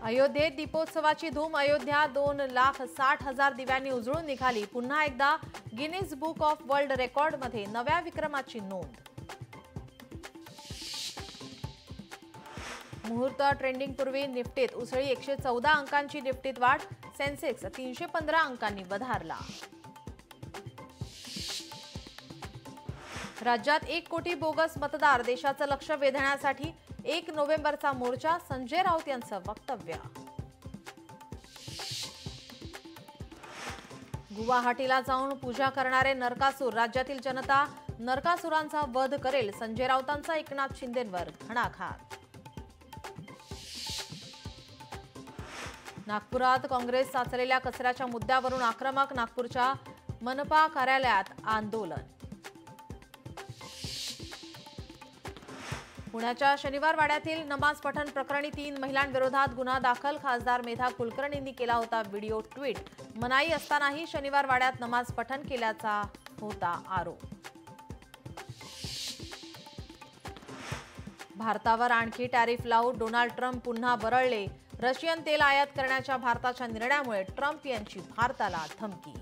अयोध्येत दीपोत्सवाची धूम. अयोध्या 2,60,000 दिव्यांनी उजळून निघाली. पुन्हा एकदा गिनीज बुक ऑफ वर्ल्ड रेकॉर्डमध्ये नव्या विक्रमाची नोंद. मुहूर्त ट्रेंडिंगपूर्वी निफ्टीत उसळी. 114 अंकांची निफ्टीत वाढ. सेन्सेक्स 315 अंकांनी वधारला. राज्यात 1 कोटी बोगस मतदार. देशाचं लक्ष वेधण्यासाठी 1 नोव्हेंबरचा मोर्चा. संजय राऊत यांचं वक्तव्य. गुवाहाटीला जाऊन पूजा करणारे नरकासूर. राज्यातील जनता नरकासुरांचा वध करेल. संजय राऊतांचा एकनाथ शिंदेंवर घणाघात. नागपुरात काँग्रेस साचलेल्या कचऱ्याच्या मुद्द्यावरून आक्रमक. नागपूरच्या मनपा कार्यालयात आंदोलन. पुण्याच्या शनिवार वाड्यातील नमाज पठण प्रकरणी 3 महिलांविरोधात गुन्हा दाखल. खासदार मेधा कुलकर्णींनी केला होता व्हिडिओ ट्विट. मनाई असतानाही शनिवार वाड्यात नमाज पठण केल्याचा होता आरोप. भारतावर आणखी टॅरिफ लावू. डोनाल्ड ट्रम्प पुन्हा बरळले. रशियन तेल आयात करण्याच्या भारताच्या निर्णयामुळे ट्रम्प यांची भारताला धमकी.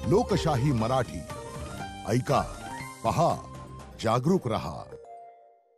लोकशाही मराठी ऐका, पहा, जागरूक रहा.